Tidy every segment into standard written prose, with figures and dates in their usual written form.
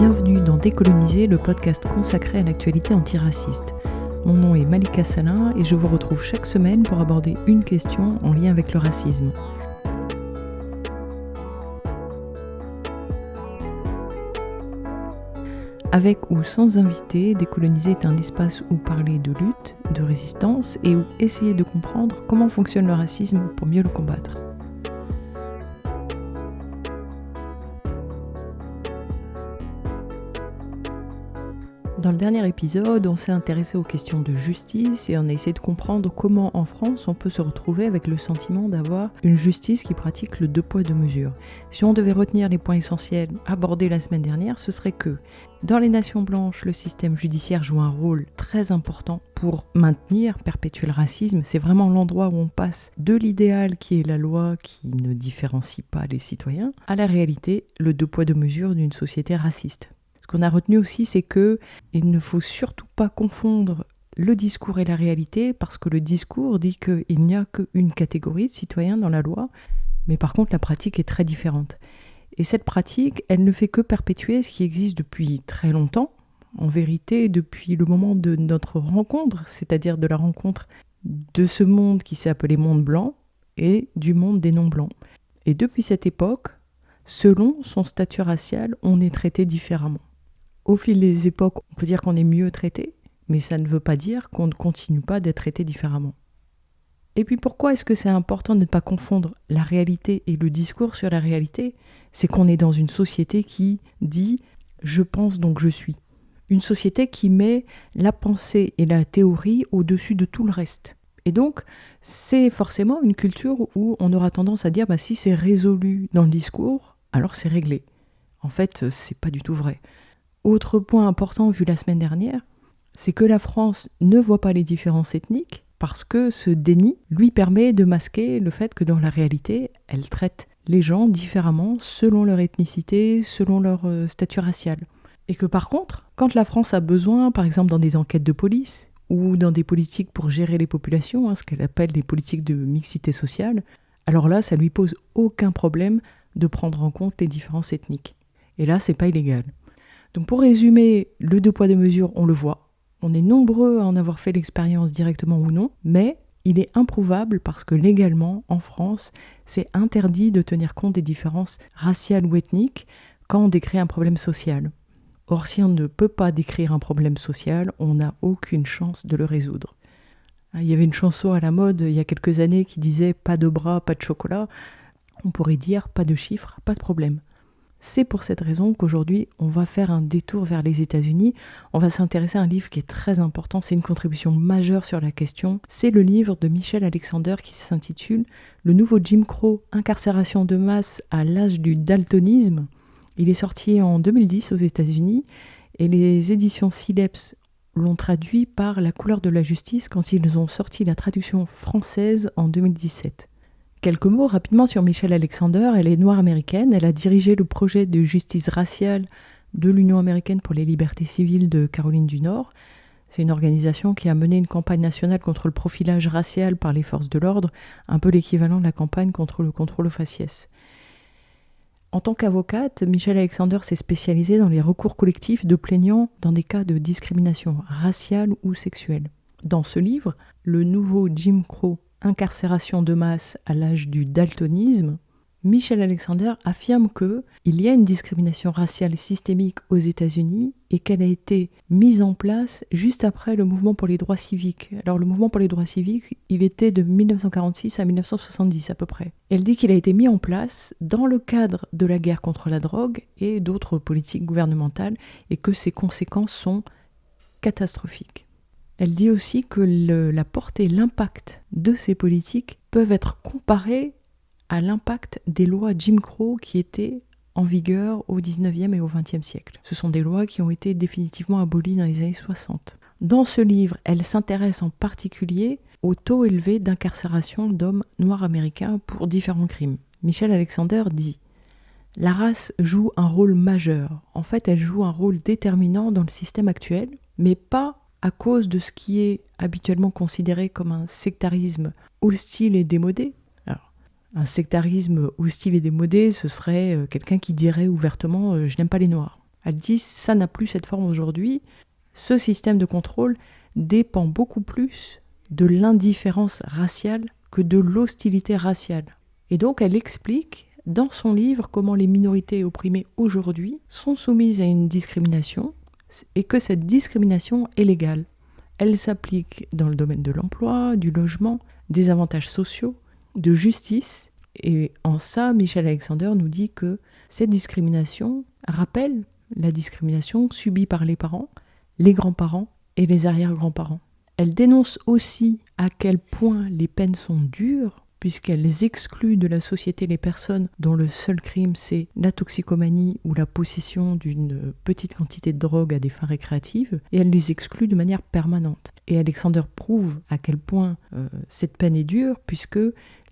Bienvenue dans Décoloniser, le podcast consacré à l'actualité antiraciste. Mon nom est Malika Salin et je vous retrouve chaque semaine pour aborder une question en lien avec le racisme. Avec ou sans invité, Décoloniser est un espace où parler de lutte, de résistance et où essayer de comprendre comment fonctionne le racisme pour mieux le combattre. Dans le dernier épisode, on s'est intéressé aux questions de justice et on a essayé de comprendre comment en France on peut se retrouver avec le sentiment d'avoir une justice qui pratique le deux poids deux mesures. Si on devait retenir les points essentiels abordés la semaine dernière, ce serait que dans les nations blanches, le système judiciaire joue un rôle très important pour maintenir, perpétuer le racisme. C'est vraiment l'endroit où on passe de l'idéal qui est la loi qui ne différencie pas les citoyens à la réalité, le deux poids deux mesures d'une société raciste. Ce qu'on a retenu aussi, c'est qu'il ne faut surtout pas confondre le discours et la réalité, parce que le discours dit qu'il n'y a qu'une catégorie de citoyens dans la loi, mais par contre la pratique est très différente. Et cette pratique, elle ne fait que perpétuer ce qui existe depuis très longtemps, en vérité depuis le moment de notre rencontre, c'est-à-dire de la rencontre de ce monde qui s'est appelé monde blanc et du monde des non-blancs. Et depuis cette époque, selon son statut racial, on est traité différemment. Au fil des époques, on peut dire qu'on est mieux traité, mais ça ne veut pas dire qu'on ne continue pas d'être traité différemment. Et puis pourquoi est-ce que c'est important de ne pas confondre la réalité et le discours sur la réalité ? C'est qu'on est dans une société qui dit « je pense donc je suis ». Une société qui met la pensée et la théorie au-dessus de tout le reste. Et donc, c'est forcément une culture où on aura tendance à dire « si c'est résolu dans le discours, alors c'est réglé ». En fait, c'est pas du tout vrai. Autre point important vu la semaine dernière, c'est que la France ne voit pas les différences ethniques parce que ce déni lui permet de masquer le fait que dans la réalité, elle traite les gens différemment selon leur ethnicité, selon leur statut racial. Et que par contre, quand la France a besoin, par exemple dans des enquêtes de police ou dans des politiques pour gérer les populations, ce qu'elle appelle les politiques de mixité sociale, alors là, ça lui pose aucun problème de prendre en compte les différences ethniques. Et là, c'est pas illégal. Donc pour résumer, le deux poids deux mesures, on le voit. On est nombreux à en avoir fait l'expérience directement ou non, mais il est improuvable parce que légalement, en France, c'est interdit de tenir compte des différences raciales ou ethniques quand on décrit un problème social. Or, si on ne peut pas décrire un problème social, on n'a aucune chance de le résoudre. Il y avait une chanson à la mode il y a quelques années qui disait « pas de bras, pas de chocolat ». On pourrait dire « pas de chiffres, pas de problème ». C'est pour cette raison qu'aujourd'hui, on va faire un détour vers les États-Unis. On va s'intéresser à un livre qui est très important, c'est une contribution majeure sur la question. C'est le livre de Michel Alexander qui s'intitule « Le nouveau Jim Crow, incarcération de masse à l'âge du daltonisme ». Il est sorti en 2010 aux États-Unis et les éditions Sileps l'ont traduit par La couleur de la justice quand ils ont sorti la traduction française en 2017. Quelques mots rapidement sur Michelle Alexander. Elle est noire américaine. Elle a dirigé le projet de justice raciale de l'Union américaine pour les libertés civiles de Caroline du Nord. C'est une organisation qui a mené une campagne nationale contre le profilage racial par les forces de l'ordre, un peu l'équivalent de la campagne contre le contrôle au faciès. En tant qu'avocate, Michelle Alexander s'est spécialisée dans les recours collectifs de plaignants dans des cas de discrimination raciale ou sexuelle. Dans ce livre, Le nouveau Jim Crow, incarcération de masse à l'âge du daltonisme, Michel Alexander affirme qu'il y a une discrimination raciale systémique aux États-Unis et qu'elle a été mise en place juste après le mouvement pour les droits civiques. Alors le mouvement pour les droits civiques, il était de 1946 à 1970 à peu près. Elle dit qu'il a été mis en place dans le cadre de la guerre contre la drogue et d'autres politiques gouvernementales et que ses conséquences sont catastrophiques. Elle dit aussi que la portée, l'impact de ces politiques peuvent être comparés à l'impact des lois Jim Crow qui étaient en vigueur au 19e et au 20e siècle. Ce sont des lois qui ont été définitivement abolies dans les années 60. Dans ce livre, elle s'intéresse en particulier au taux élevé d'incarcération d'hommes noirs américains pour différents crimes. Michel Alexander dit « La race joue un rôle majeur. En fait, elle joue un rôle déterminant dans le système actuel, mais pas à cause de ce qui est habituellement considéré comme un sectarisme hostile et démodé. Alors, un sectarisme hostile et démodé, ce serait quelqu'un qui dirait ouvertement « je n'aime pas les noirs ». Elle dit ça n'a plus cette forme aujourd'hui. Ce système de contrôle dépend beaucoup plus de l'indifférence raciale que de l'hostilité raciale. Et donc elle explique dans son livre comment les minorités opprimées aujourd'hui sont soumises à une discrimination et que cette discrimination est légale. Elle s'applique dans le domaine de l'emploi, du logement, des avantages sociaux, de justice. Et en ça, Michel Alexander nous dit que cette discrimination rappelle la discrimination subie par les parents, les grands-parents et les arrière-grands-parents. Elle dénonce aussi à quel point les peines sont dures, puisqu'elles excluent de la société les personnes dont le seul crime c'est la toxicomanie ou la possession d'une petite quantité de drogue à des fins récréatives, et elle les exclut de manière permanente. Et Alexander prouve à quel point cette peine est dure, puisque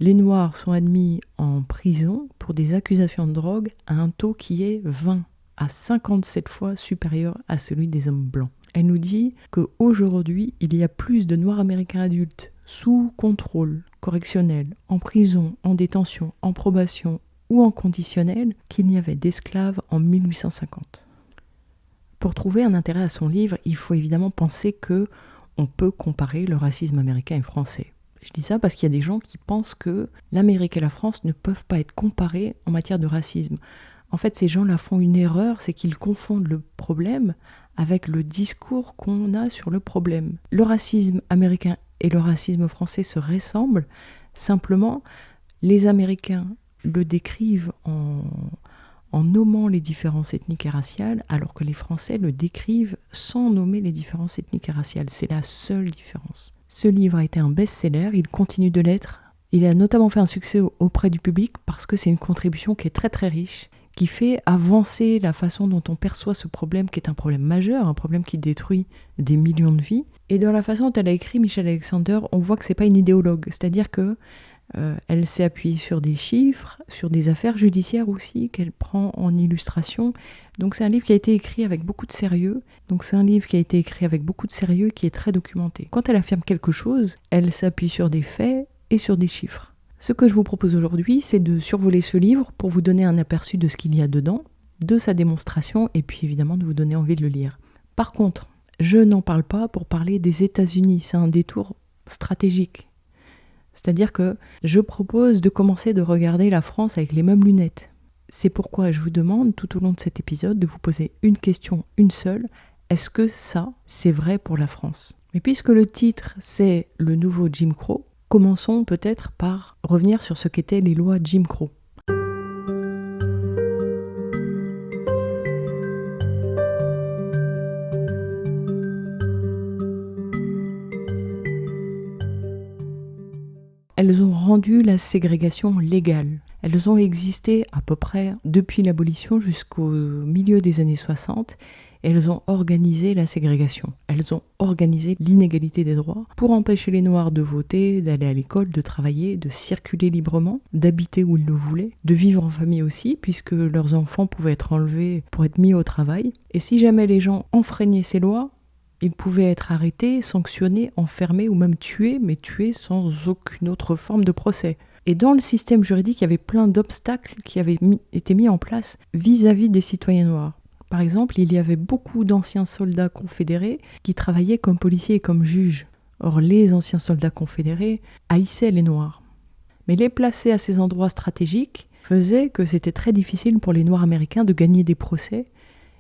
les Noirs sont admis en prison pour des accusations de drogue à un taux qui est 20 à 57 fois supérieur à celui des hommes blancs. Elle nous dit qu'aujourd'hui, il y a plus de Noirs américains adultes sous contrôle correctionnel, en prison, en détention, en probation ou en conditionnel qu'il n'y avait d'esclaves en 1850. Pour trouver un intérêt à son livre, il faut évidemment penser qu'on peut comparer le racisme américain et français. Je dis ça parce qu'il y a des gens qui pensent que l'Amérique et la France ne peuvent pas être comparés en matière de racisme. En fait, ces gens-là font une erreur, c'est qu'ils confondent le problème avec le discours qu'on a sur le problème. Le racisme américain et le racisme français se ressemblent, simplement les Américains le décrivent en nommant les différences ethniques et raciales, alors que les Français le décrivent sans nommer les différences ethniques et raciales. C'est la seule différence. Ce livre a été un best-seller, il continue de l'être. Il a notamment fait un succès auprès du public parce que c'est une contribution qui est très très riche, qui fait avancer la façon dont on perçoit ce problème qui est un problème majeur, un problème qui détruit des millions de vies. Et dans la façon dont elle a écrit Michel Alexander, on voit que c'est pas une idéologue, c'est-à-dire que elle s'est appuyée sur des chiffres, sur des affaires judiciaires aussi qu'elle prend en illustration. Donc c'est un livre qui a été écrit avec beaucoup de sérieux. Qui est très documenté. Quand elle affirme quelque chose, elle s'appuie sur des faits et sur des chiffres. Ce que je vous propose aujourd'hui, c'est de survoler ce livre pour vous donner un aperçu de ce qu'il y a dedans, de sa démonstration et puis évidemment de vous donner envie de le lire. Par contre, je n'en parle pas pour parler des États-Unis, c'est un détour stratégique. C'est-à-dire que je propose de commencer de regarder la France avec les mêmes lunettes. C'est pourquoi je vous demande tout au long de cet épisode de vous poser une question, une seule. Est-ce que ça, c'est vrai pour la France ? Mais puisque le titre, c'est le nouveau Jim Crow, commençons peut-être par revenir sur ce qu'étaient les lois Jim Crow. Elles ont rendu la ségrégation légale. Elles ont existé à peu près depuis l'abolition jusqu'au milieu des années 60. Elles ont organisé la ségrégation. Elles ont organisé l'inégalité des droits pour empêcher les Noirs de voter, d'aller à l'école, de travailler, de circuler librement, d'habiter où ils le voulaient, de vivre en famille aussi, puisque leurs enfants pouvaient être enlevés pour être mis au travail. Et si jamais les gens enfreignaient ces lois, ils pouvaient être arrêtés, sanctionnés, enfermés ou même tués, mais tués sans aucune autre forme de procès. Et dans le système juridique, il y avait plein d'obstacles qui avaient été mis en place vis-à-vis des citoyens noirs. Par exemple, il y avait beaucoup d'anciens soldats confédérés qui travaillaient comme policiers et comme juges. Or, les anciens soldats confédérés haïssaient les Noirs. Mais les placer à ces endroits stratégiques faisait que c'était très difficile pour les Noirs américains de gagner des procès.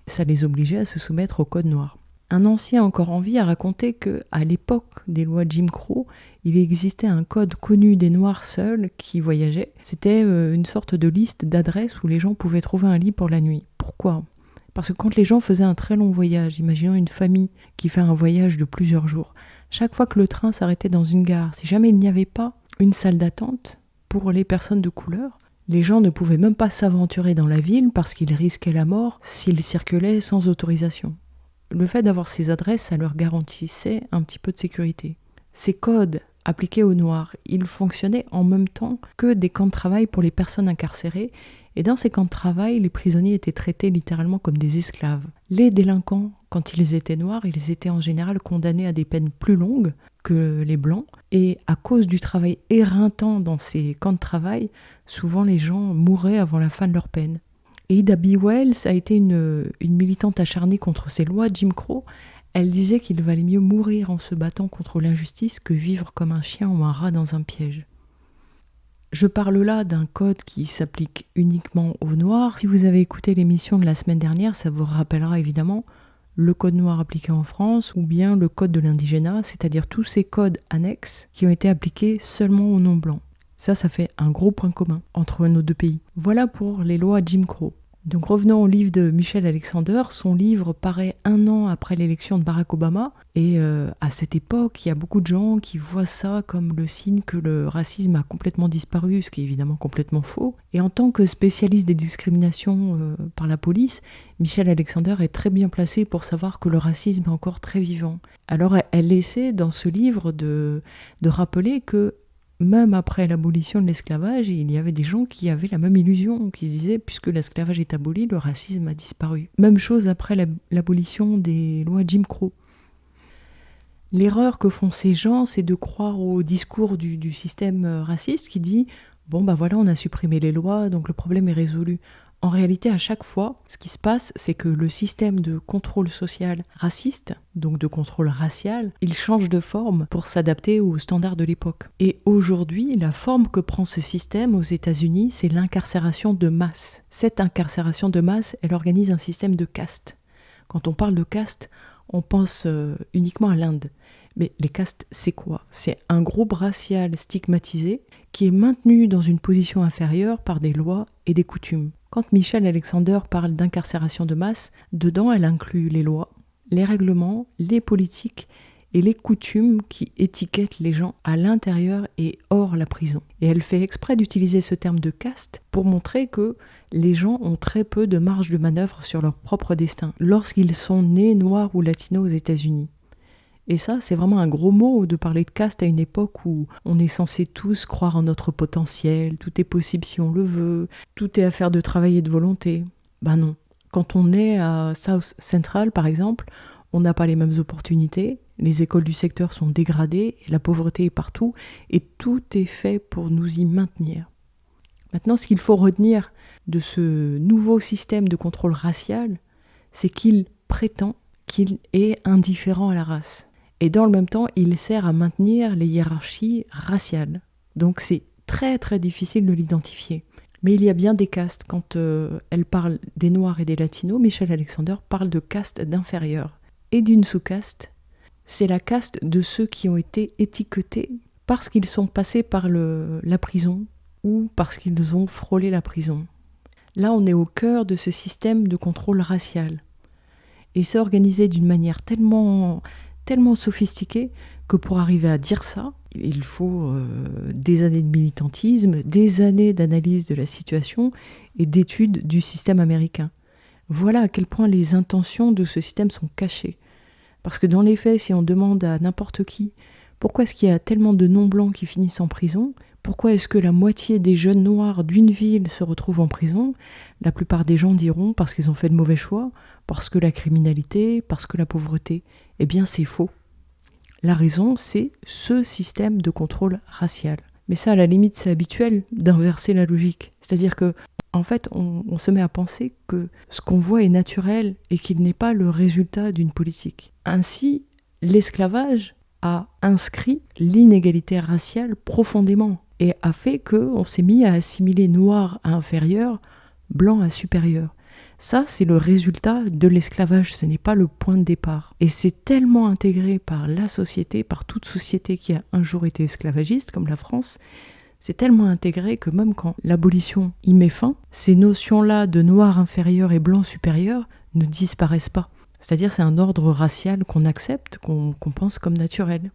Ça les obligeait à se soumettre au code noir. Un ancien encore en vie a raconté qu'à l'époque des lois Jim Crow, il existait un code connu des Noirs seuls qui voyageaient. C'était une sorte de liste d'adresses où les gens pouvaient trouver un lit pour la nuit. Pourquoi ? Parce que quand les gens faisaient un très long voyage, imaginons une famille qui fait un voyage de plusieurs jours, chaque fois que le train s'arrêtait dans une gare, si jamais il n'y avait pas une salle d'attente pour les personnes de couleur, les gens ne pouvaient même pas s'aventurer dans la ville parce qu'ils risquaient la mort s'ils circulaient sans autorisation. Le fait d'avoir ces adresses, ça leur garantissait un petit peu de sécurité. Ces codes appliqués aux Noirs, ils fonctionnaient en même temps que des camps de travail pour les personnes incarcérées. Et dans ces camps de travail, les prisonniers étaient traités littéralement comme des esclaves. Les délinquants, quand ils étaient noirs, ils étaient en général condamnés à des peines plus longues que les blancs. Et à cause du travail éreintant dans ces camps de travail, souvent les gens mouraient avant la fin de leur peine. Ada B. Wells a été une militante acharnée contre ces lois Jim Crow. Elle disait qu'il valait mieux mourir en se battant contre l'injustice que vivre comme un chien ou un rat dans un piège. Je parle là d'un code qui s'applique uniquement aux Noirs. Si vous avez écouté l'émission de la semaine dernière, ça vous rappellera évidemment le code noir appliqué en France ou bien le code de l'indigénat, c'est-à-dire tous ces codes annexes qui ont été appliqués seulement aux non-blancs. Ça fait un gros point commun entre nos deux pays. Voilà pour les lois Jim Crow. Donc revenons au livre de Michel Alexander. Son livre paraît 1 an après l'élection de Barack Obama. Et à cette époque, il y a beaucoup de gens qui voient ça comme le signe que le racisme a complètement disparu, ce qui est évidemment complètement faux. Et en tant que spécialiste des discriminations par la police, Michel Alexander est très bien placé pour savoir que le racisme est encore très vivant. Alors elle essaie dans ce livre de rappeler que même après l'abolition de l'esclavage, il y avait des gens qui avaient la même illusion, qui se disaient, puisque l'esclavage est aboli, le racisme a disparu. Même chose après l'abolition des lois Jim Crow. L'erreur que font ces gens, c'est de croire au discours du système raciste qui dit « bon bah voilà, on a supprimé les lois, donc le problème est résolu ». En réalité, à chaque fois, ce qui se passe, c'est que le système de contrôle social raciste, donc de contrôle racial, il change de forme pour s'adapter aux standards de l'époque. Et aujourd'hui, la forme que prend ce système aux États-Unis, c'est l'incarcération de masse. Cette incarcération de masse, elle organise un système de caste. Quand on parle de caste, on pense uniquement à l'Inde. Mais les castes, c'est quoi ? C'est un groupe racial stigmatisé qui est maintenu dans une position inférieure par des lois et des coutumes. Quand Michel Alexander parle d'incarcération de masse, dedans elle inclut les lois, les règlements, les politiques et les coutumes qui étiquettent les gens à l'intérieur et hors la prison. Et elle fait exprès d'utiliser ce terme de caste pour montrer que les gens ont très peu de marge de manœuvre sur leur propre destin lorsqu'ils sont nés noirs ou latinos aux États-Unis. Et ça, c'est vraiment un gros mot de parler de caste à une époque où on est censé tous croire en notre potentiel, tout est possible si on le veut, tout est affaire de travail et de volonté. Ben non. Quand on est à South Central, par exemple, on n'a pas les mêmes opportunités, les écoles du secteur sont dégradées, la pauvreté est partout, et tout est fait pour nous y maintenir. Maintenant, ce qu'il faut retenir de ce nouveau système de contrôle racial, c'est qu'il prétend qu'il est indifférent à la race. Et dans le même temps, il sert à maintenir les hiérarchies raciales. Donc c'est très très difficile de l'identifier. Mais il y a bien des castes. Quand elle parle des Noirs et des Latinos, Michel Alexander parle de caste d'inférieurs. Et d'une sous-caste, c'est la caste de ceux qui ont été étiquetés parce qu'ils sont passés par la prison ou parce qu'ils ont frôlé la prison. Là, on est au cœur de ce système de contrôle racial. Et c'est organisé d'une manière tellement sophistiquée que pour arriver à dire ça, il faut des années de militantisme, des années d'analyse de la situation et d'études du système américain. Voilà à quel point les intentions de ce système sont cachées. Parce que dans les faits, si on demande à n'importe qui pourquoi est-ce qu'il y a tellement de non-blancs qui finissent en prison, pourquoi est-ce que la moitié des jeunes noirs d'une ville se retrouvent en prison, la plupart des gens diront parce qu'ils ont fait de mauvais choix, parce que la criminalité, parce que la pauvreté. Eh bien, c'est faux. La raison, c'est ce système de contrôle racial. Mais ça, à la limite, c'est habituel d'inverser la logique. C'est-à-dire que, en fait, on se met à penser que ce qu'on voit est naturel et qu'il n'est pas le résultat d'une politique. Ainsi, l'esclavage a inscrit l'inégalité raciale profondément et a fait qu'on s'est mis à assimiler noir à inférieur, blanc à supérieur. Ça, c'est le résultat de l'esclavage, ce n'est pas le point de départ. Et c'est tellement intégré par la société, par toute société qui a un jour été esclavagiste, comme la France, c'est tellement intégré que même quand l'abolition y met fin, ces notions-là de noir inférieur et blanc supérieur ne disparaissent pas. C'est-à-dire c'est un ordre racial qu'on accepte, qu'on pense comme naturel.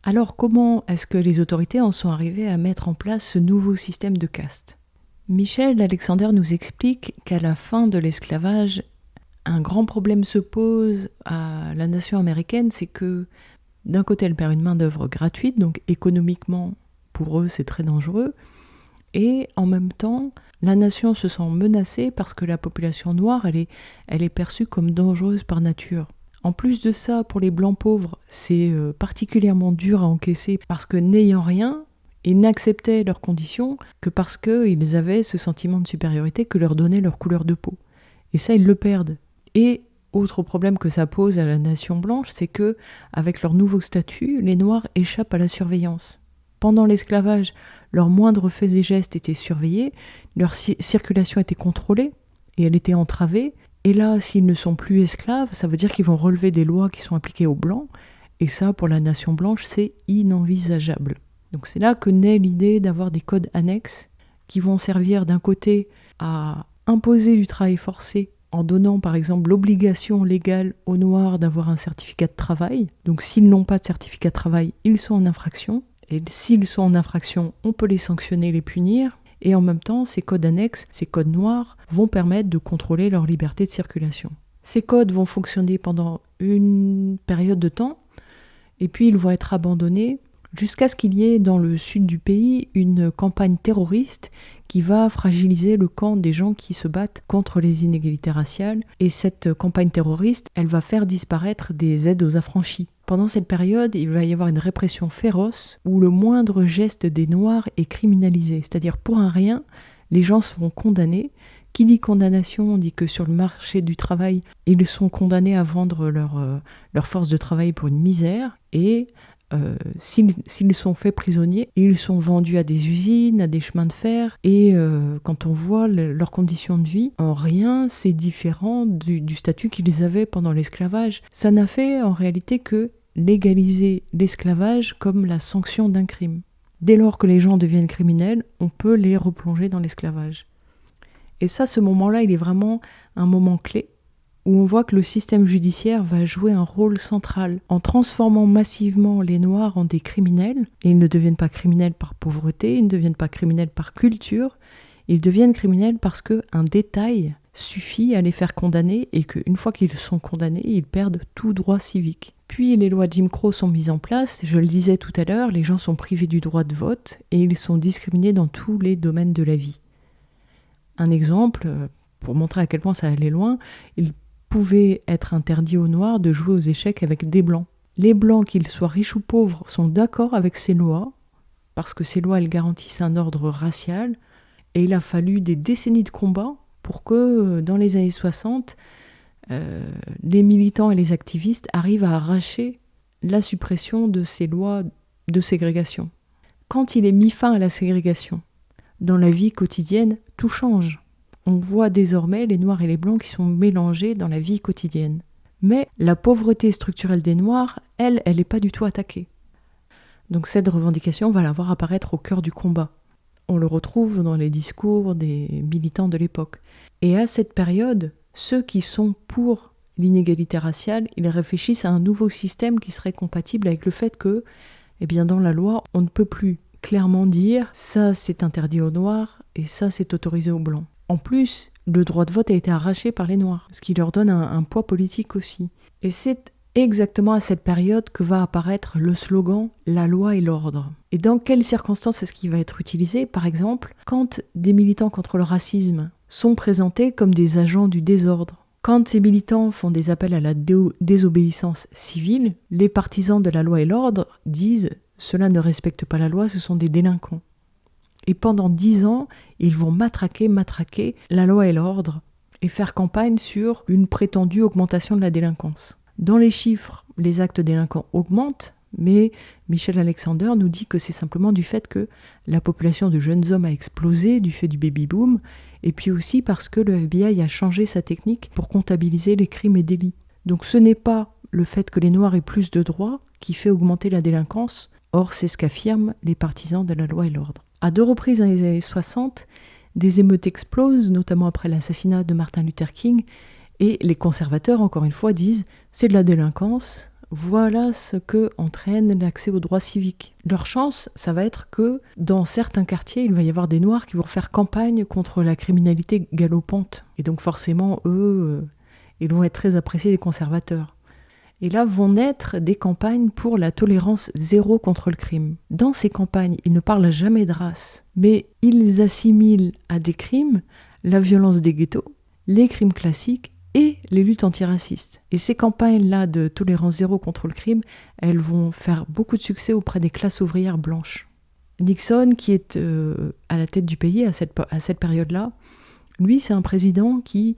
Alors comment est-ce que les autorités en sont arrivées à mettre en place ce nouveau système de caste ? Michel Alexander nous explique qu'à la fin de l'esclavage, un grand problème se pose à la nation américaine, c'est que d'un côté elle perd une main-d'œuvre gratuite, donc économiquement pour eux c'est très dangereux, et en même temps la nation se sent menacée parce que la population noire elle est perçue comme dangereuse par nature. En plus de ça, pour les blancs pauvres, c'est particulièrement dur à encaisser parce que n'ayant rien, Ils n'acceptaient leurs conditions que parce qu'ils avaient ce sentiment de supériorité que leur donnait leur couleur de peau. Et ça, ils le perdent. Et autre problème que ça pose à la nation blanche, c'est que, avec leur nouveau statut, les Noirs échappent à la surveillance. Pendant l'esclavage, leurs moindres faits et gestes étaient surveillés, leur circulation était contrôlée et elle était entravée. Et là, s'ils ne sont plus esclaves, ça veut dire qu'ils vont relever des lois qui sont appliquées aux Blancs. Et ça, pour la nation blanche, c'est inenvisageable. Donc c'est là que naît l'idée d'avoir des codes annexes qui vont servir d'un côté à imposer du travail forcé en donnant par exemple l'obligation légale aux Noirs d'avoir un certificat de travail. Donc s'ils n'ont pas de certificat de travail, ils sont en infraction. Et s'ils sont en infraction, on peut les sanctionner, les punir. Et en même temps, ces codes annexes, ces codes noirs, vont permettre de contrôler leur liberté de circulation. Ces codes vont fonctionner pendant une période de temps, et puis ils vont être abandonnés jusqu'à ce qu'il y ait dans le sud du pays une campagne terroriste qui va fragiliser le camp des gens qui se battent contre les inégalités raciales. Et cette campagne terroriste, elle va faire disparaître des aides aux affranchis. Pendant cette période, il va y avoir une répression féroce où le moindre geste des Noirs est criminalisé. C'est-à-dire pour un rien, les gens seront condamnés. Qui dit condamnation, on dit que sur le marché du travail, ils sont condamnés à vendre leur force de travail pour une misère. Et s'ils sont faits prisonniers, ils sont vendus à des usines, à des chemins de fer. Et quand on voit leurs conditions de vie, en rien c'est différent du statut qu'ils avaient pendant l'esclavage. Ça n'a fait en réalité que légaliser l'esclavage comme la sanction d'un crime. Dès lors que les gens deviennent criminels, on peut les replonger dans l'esclavage. Et ça, ce moment-là, il est vraiment un moment clé où on voit que le système judiciaire va jouer un rôle central en transformant massivement les Noirs en des criminels. Et ils ne deviennent pas criminels par pauvreté, ils ne deviennent pas criminels par culture, ils deviennent criminels parce qu'un détail suffit à les faire condamner et qu'une fois qu'ils sont condamnés, ils perdent tout droit civique. Puis les lois Jim Crow sont mises en place, je le disais tout à l'heure, les gens sont privés du droit de vote et ils sont discriminés dans tous les domaines de la vie. Un exemple, pour montrer à quel point ça allait loin, il pouvait être interdit aux Noirs de jouer aux échecs avec des Blancs. Les Blancs, qu'ils soient riches ou pauvres, sont d'accord avec ces lois, parce que ces lois, elles garantissent un ordre racial, et il a fallu des décennies de combats pour que, dans les années 60, les militants et les activistes arrivent à arracher la suppression de ces lois de ségrégation. Quand il est mis fin à la ségrégation, dans la vie quotidienne, tout change. On voit désormais les Noirs et les Blancs qui sont mélangés dans la vie quotidienne. Mais la pauvreté structurelle des Noirs, elle n'est pas du tout attaquée. Donc cette revendication va la voir apparaître au cœur du combat. On le retrouve dans les discours des militants de l'époque. Et à cette période, ceux qui sont pour l'inégalité raciale, ils réfléchissent à un nouveau système qui serait compatible avec le fait que, dans la loi, on ne peut plus clairement dire « ça c'est interdit aux Noirs et ça c'est autorisé aux Blancs ». En plus, le droit de vote a été arraché par les Noirs, ce qui leur donne un poids politique aussi. Et c'est exactement à cette période que va apparaître le slogan « La loi et l'ordre ». Et dans quelles circonstances est-ce qu'il va être utilisé ? Par exemple, quand des militants contre le racisme sont présentés comme des agents du désordre. Quand ces militants font des appels à la désobéissance civile, les partisans de la loi et l'ordre disent « cela ne respecte pas la loi, ce sont des délinquants ». Et pendant 10 ans, ils vont matraquer la loi et l'ordre et faire campagne sur une prétendue augmentation de la délinquance. Dans les chiffres, les actes délinquants augmentent, mais Michel Alexander nous dit que c'est simplement du fait que la population de jeunes hommes a explosé du fait du baby-boom, et puis aussi parce que le FBI a changé sa technique pour comptabiliser les crimes et délits. Donc ce n'est pas le fait que les Noirs aient plus de droits qui fait augmenter la délinquance, or c'est ce qu'affirment les partisans de la loi et l'ordre. À 2 reprises dans les années 60, des émeutes explosent, notamment après l'assassinat de Martin Luther King, et les conservateurs, encore une fois, disent « c'est de la délinquance, voilà ce que entraîne l'accès aux droits civiques ». Leur chance, ça va être que dans certains quartiers, il va y avoir des Noirs qui vont faire campagne contre la criminalité galopante. Et donc forcément, eux, ils vont être très appréciés des conservateurs. Et là vont naître des campagnes pour la tolérance zéro contre le crime. Dans ces campagnes, ils ne parlent jamais de race, mais ils assimilent à des crimes la violence des ghettos, les crimes classiques et les luttes antiracistes. Et ces campagnes-là de tolérance zéro contre le crime, elles vont faire beaucoup de succès auprès des classes ouvrières blanches. Nixon, qui est à la tête du pays à cette période-là, lui, c'est un président qui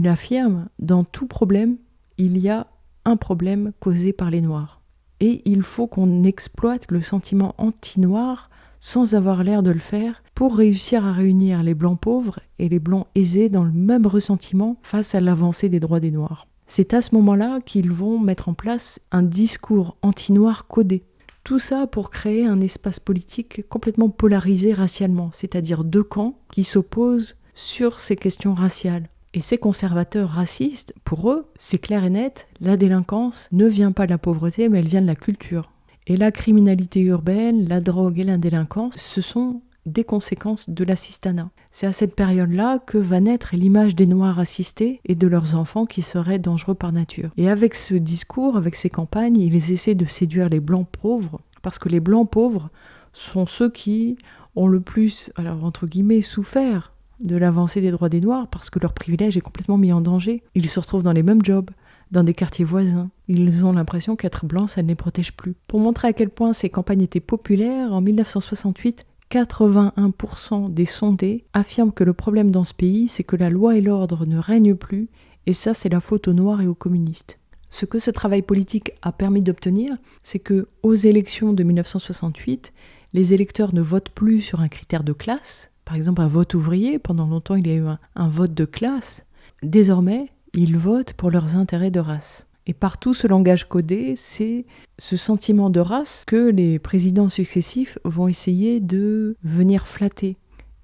affirme, dans tout problème, il y a un problème causé par les Noirs. Et il faut qu'on exploite le sentiment anti-noir sans avoir l'air de le faire pour réussir à réunir les Blancs pauvres et les Blancs aisés dans le même ressentiment face à l'avancée des droits des Noirs. C'est à ce moment-là qu'ils vont mettre en place un discours anti-noir codé. Tout ça pour créer un espace politique complètement polarisé racialement, c'est-à-dire deux camps qui s'opposent sur ces questions raciales. Et ces conservateurs racistes, pour eux, c'est clair et net, la délinquance ne vient pas de la pauvreté, mais elle vient de la culture. Et la criminalité urbaine, la drogue et la délinquance, ce sont des conséquences de l'assistanat. C'est à cette période-là que va naître l'image des Noirs assistés et de leurs enfants qui seraient dangereux par nature. Et avec ce discours, avec ces campagnes, ils essaient de séduire les Blancs pauvres, parce que les Blancs pauvres sont ceux qui ont le plus, alors entre guillemets, souffert de l'avancée des droits des Noirs, parce que leur privilège est complètement mis en danger. Ils se retrouvent dans les mêmes jobs, dans des quartiers voisins. Ils ont l'impression qu'être blanc, ça ne les protège plus. Pour montrer à quel point ces campagnes étaient populaires, en 1968, 81% des sondés affirment que le problème dans ce pays, c'est que la loi et l'ordre ne règnent plus, et ça, c'est la faute aux Noirs et aux communistes. Ce que ce travail politique a permis d'obtenir, c'est que aux élections de 1968, les électeurs ne votent plus sur un critère de classe. Par exemple, un vote ouvrier, pendant longtemps, il y a eu un vote de classe. Désormais, ils votent pour leurs intérêts de race. Et partout, ce langage codé, c'est ce sentiment de race que les présidents successifs vont essayer de venir flatter.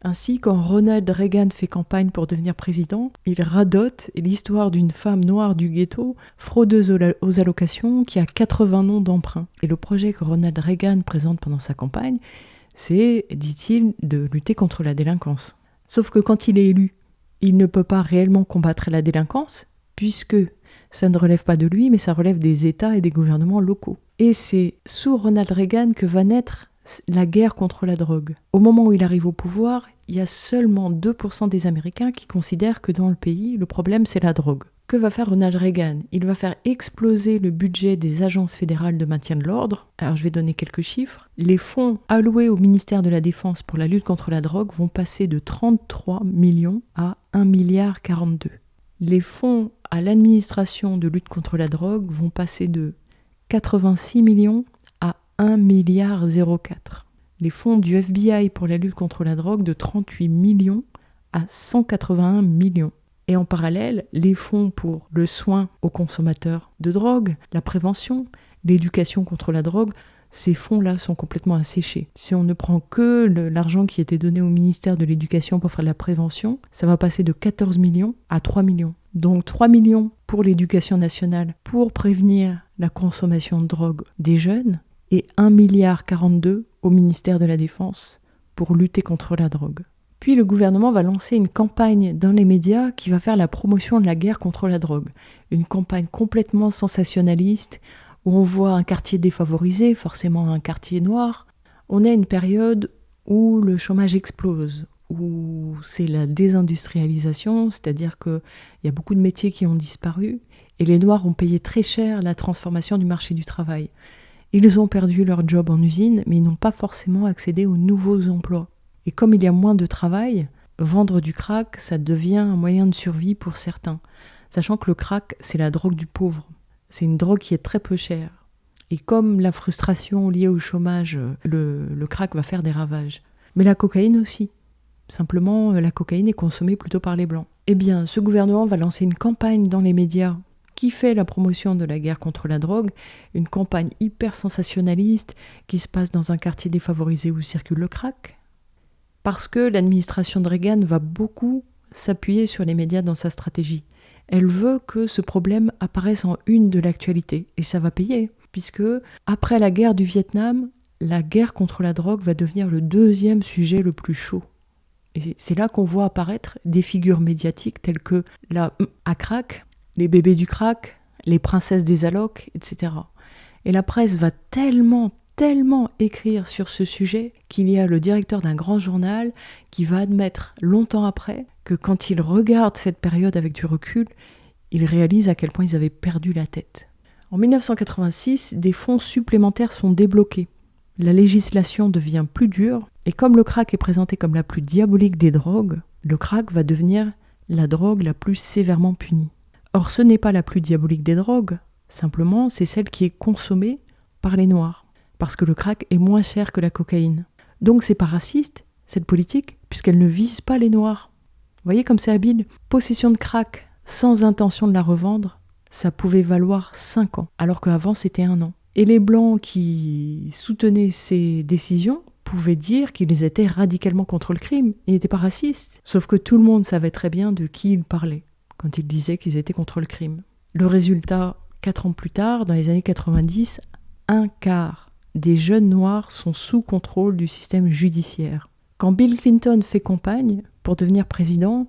Ainsi, quand Ronald Reagan fait campagne pour devenir président, il radote l'histoire d'une femme noire du ghetto, fraudeuse aux allocations, qui a 80 noms d'emprunt. Et le projet que Ronald Reagan présente pendant sa campagne, c'est, dit-il, de lutter contre la délinquance. Sauf que quand il est élu, il ne peut pas réellement combattre la délinquance, puisque ça ne relève pas de lui, mais ça relève des États et des gouvernements locaux. Et c'est sous Ronald Reagan que va naître la guerre contre la drogue. Au moment où il arrive au pouvoir, il y a seulement 2% des Américains qui considèrent que dans le pays, le problème c'est la drogue. Que va faire Ronald Reagan ? Il va faire exploser le budget des agences fédérales de maintien de l'ordre. Alors je vais donner quelques chiffres. Les fonds alloués au ministère de la Défense pour la lutte contre la drogue vont passer de 33 millions à 1,42 milliard. Les fonds à l'administration de lutte contre la drogue vont passer de 86 millions à 1,04 milliard. Les fonds du FBI pour la lutte contre la drogue de 38 millions à 181 millions. Et en parallèle, les fonds pour le soin aux consommateurs de drogue, la prévention, l'éducation contre la drogue, ces fonds-là sont complètement asséchés. Si on ne prend que l'argent qui était donné au ministère de l'Éducation pour faire la prévention, ça va passer de 14 millions à 3 millions. Donc 3 millions pour l'éducation nationale pour prévenir la consommation de drogue des jeunes et 1,42 milliard au ministère de la Défense pour lutter contre la drogue. Puis le gouvernement va lancer une campagne dans les médias qui va faire la promotion de la guerre contre la drogue. Une campagne complètement sensationnaliste où on voit un quartier défavorisé, forcément un quartier noir. On a une période où le chômage explose, où c'est la désindustrialisation, c'est-à-dire qu'il y a beaucoup de métiers qui ont disparu et les Noirs ont payé très cher la transformation du marché du travail. Ils ont perdu leur job en usine, mais ils n'ont pas forcément accédé aux nouveaux emplois. Et comme il y a moins de travail, vendre du crack, ça devient un moyen de survie pour certains. Sachant que le crack, c'est la drogue du pauvre. C'est une drogue qui est très peu chère. Et comme la frustration liée au chômage, le crack va faire des ravages. Mais la cocaïne aussi. Simplement, la cocaïne est consommée plutôt par les Blancs. Eh bien, ce gouvernement va lancer une campagne dans les médias qui fait la promotion de la guerre contre la drogue, une campagne hyper sensationnaliste qui se passe dans un quartier défavorisé où circule le crack. Parce que l'administration de Reagan va beaucoup s'appuyer sur les médias dans sa stratégie. Elle veut que ce problème apparaisse en une de l'actualité. Et ça va payer, puisque après la guerre du Vietnam, la guerre contre la drogue va devenir le deuxième sujet le plus chaud. Et c'est là qu'on voit apparaître des figures médiatiques telles que la à crack, les bébés du crack, les princesses des allocs, etc. Et la presse va tellement écrire sur ce sujet qu'il y a le directeur d'un grand journal qui va admettre longtemps après que quand il regarde cette période avec du recul, il réalise à quel point ils avaient perdu la tête. En 1986, des fonds supplémentaires sont débloqués la législation devient plus dure, et comme le crack est présenté comme la plus diabolique des drogues, le crack va devenir la drogue la plus sévèrement punie. Or, ce n'est pas la plus diabolique des drogues, simplement c'est celle qui est consommée par les Noirs, parce que le crack est moins cher que la cocaïne. Donc c'est pas raciste, cette politique, puisqu'elle ne vise pas les Noirs. Vous voyez comme c'est habile ? Possession de crack sans intention de la revendre, ça pouvait valoir 5 ans, alors qu'avant c'était 1 an. Et les Blancs qui soutenaient ces décisions pouvaient dire qu'ils étaient radicalement contre le crime, ils n'étaient pas racistes. Sauf que tout le monde savait très bien de qui ils parlaient quand ils disaient qu'ils étaient contre le crime. Le résultat, 4 ans plus tard, dans les années 90, 1/4 des jeunes noirs sont sous contrôle du système judiciaire. Quand Bill Clinton fait campagne pour devenir président,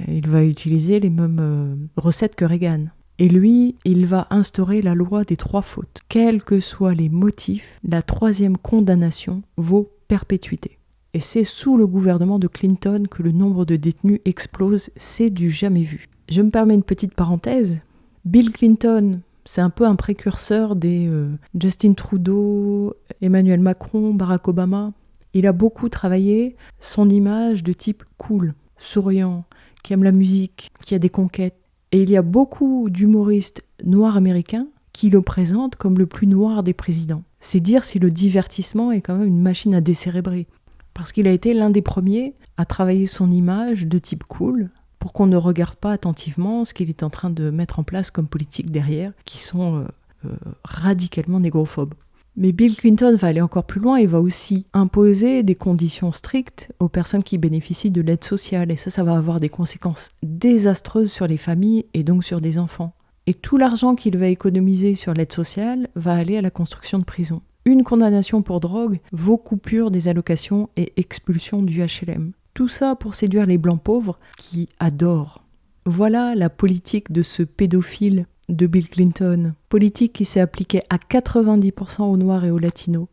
il va utiliser les mêmes recettes que Reagan. Et lui, il va instaurer la loi des 3 fautes. Quels que soient les motifs, la 3e condamnation vaut perpétuité. Et c'est sous le gouvernement de Clinton que le nombre de détenus explose, c'est du jamais vu. Je me permets une petite parenthèse. Bill Clinton, c'est un peu un précurseur des Justin Trudeau, Emmanuel Macron, Barack Obama. Il a beaucoup travaillé son image de type cool, souriant, qui aime la musique, qui a des conquêtes. Et il y a beaucoup d'humoristes noirs américains qui le présentent comme le plus noir des présidents. C'est dire si le divertissement est quand même une machine à décérébrer. Parce qu'il a été l'un des premiers à travailler son image de type cool pour qu'on ne regarde pas attentivement ce qu'il est en train de mettre en place comme politique derrière, qui sont radicalement négrophobes. Mais Bill Clinton va aller encore plus loin et va aussi imposer des conditions strictes aux personnes qui bénéficient de l'aide sociale. Et ça va avoir des conséquences désastreuses sur les familles et donc sur des enfants. Et tout l'argent qu'il va économiser sur l'aide sociale va aller à la construction de prisons. Une condamnation pour drogue vaut coupure des allocations et expulsion du HLM. Tout ça pour séduire les blancs pauvres qui adorent. Voilà la politique de ce pédophile de Bill Clinton, politique qui s'est appliquée à 90% aux Noirs et aux Latinos,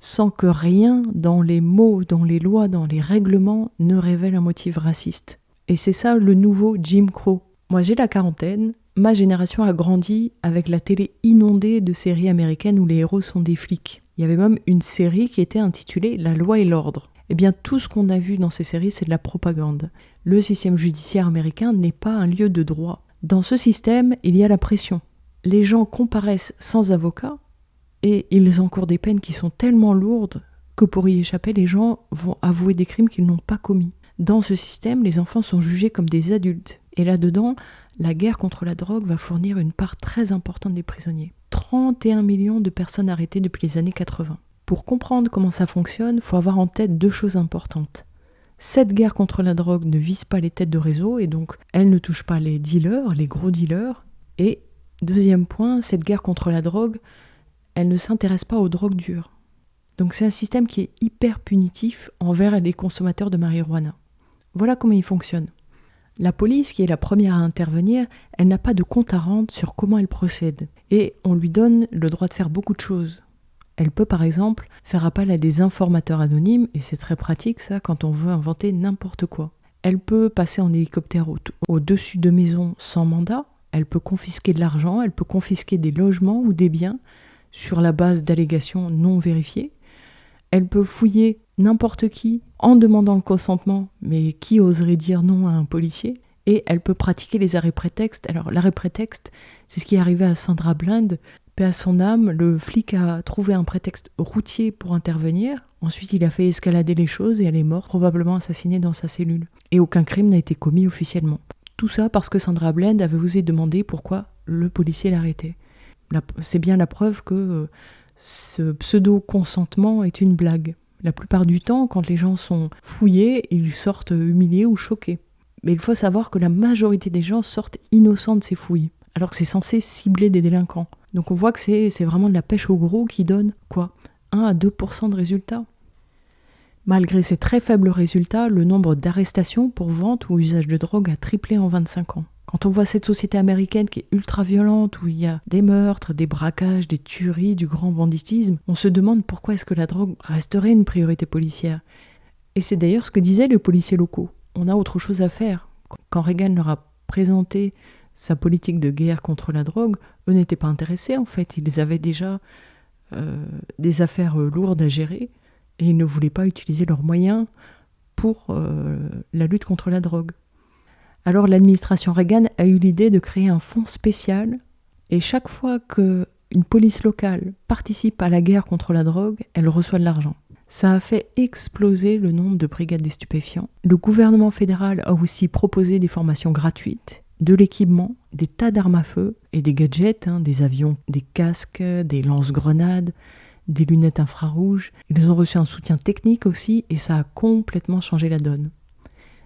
sans que rien dans les mots, dans les lois, dans les règlements ne révèle un motif raciste. Et c'est ça le nouveau Jim Crow. Moi j'ai la quarantaine, ma génération a grandi avec la télé inondée de séries américaines où les héros sont des flics. Il y avait même une série qui était intitulée « La loi et l'ordre ». Eh bien tout ce qu'on a vu dans ces séries c'est de la propagande. Le système judiciaire américain n'est pas un lieu de droit. Dans ce système, il y a la pression. Les gens comparaissent sans avocat et ils encourent des peines qui sont tellement lourdes que pour y échapper, les gens vont avouer des crimes qu'ils n'ont pas commis. Dans ce système, les enfants sont jugés comme des adultes. Et là-dedans, la guerre contre la drogue va fournir une part très importante des prisonniers. 31 millions de personnes arrêtées depuis les années 80. Pour comprendre comment ça fonctionne, il faut avoir en tête 2 choses importantes. Cette guerre contre la drogue ne vise pas les têtes de réseau et donc elle ne touche pas les dealers, les gros dealers. Et deuxième point, cette guerre contre la drogue, elle ne s'intéresse pas aux drogues dures. Donc c'est un système qui est hyper punitif envers les consommateurs de marijuana. Voilà comment il fonctionne. La police, qui est la première à intervenir, elle n'a pas de compte à rendre sur comment elle procède. Et on lui donne le droit de faire beaucoup de choses. Elle peut par exemple faire appel à des informateurs anonymes, et c'est très pratique ça quand on veut inventer n'importe quoi. Elle peut passer en hélicoptère au-dessus de maisons sans mandat, elle peut confisquer de l'argent, elle peut confisquer des logements ou des biens sur la base d'allégations non vérifiées. Elle peut fouiller n'importe qui en demandant le consentement, mais qui oserait dire non à un policier ? Et elle peut pratiquer les arrêts prétextes. Alors l'arrêt prétexte, c'est ce qui est arrivé à Sandra Bland. Paix à son âme, le flic a trouvé un prétexte routier pour intervenir. Ensuite, il a fait escalader les choses et elle est morte, probablement assassinée dans sa cellule. Et aucun crime n'a été commis officiellement. Tout ça parce que Sandra Bland avait osé demander pourquoi le policier l'arrêtait. C'est bien la preuve que ce pseudo-consentement est une blague. La plupart du temps, quand les gens sont fouillés, ils sortent humiliés ou choqués. Mais il faut savoir que la majorité des gens sortent innocents de ces fouilles, alors que c'est censé cibler des délinquants. Donc on voit que c'est vraiment de la pêche au gros qui donne, 1 à 2% de résultats. Malgré ces très faibles résultats, le nombre d'arrestations pour vente ou usage de drogue a triplé en 25 ans. Quand on voit cette société américaine qui est ultra violente, où il y a des meurtres, des braquages, des tueries, du grand banditisme, on se demande pourquoi est-ce que la drogue resterait une priorité policière. Et c'est d'ailleurs ce que disaient les policiers locaux. On a autre chose à faire. Quand Reagan leur a présenté sa politique de guerre contre la drogue, eux n'étaient pas intéressés en fait. Ils avaient déjà des affaires lourdes à gérer et ils ne voulaient pas utiliser leurs moyens pour la lutte contre la drogue. Alors l'administration Reagan a eu l'idée de créer un fonds spécial et chaque fois qu'une police locale participe à la guerre contre la drogue, elle reçoit de l'argent. Ça a fait exploser le nombre de brigades des stupéfiants. Le gouvernement fédéral a aussi proposé des formations gratuites, de l'équipement, des tas d'armes à feu et des gadgets, des avions, des casques, des lance-grenades, des lunettes infrarouges. Ils ont reçu un soutien technique aussi et ça a complètement changé la donne.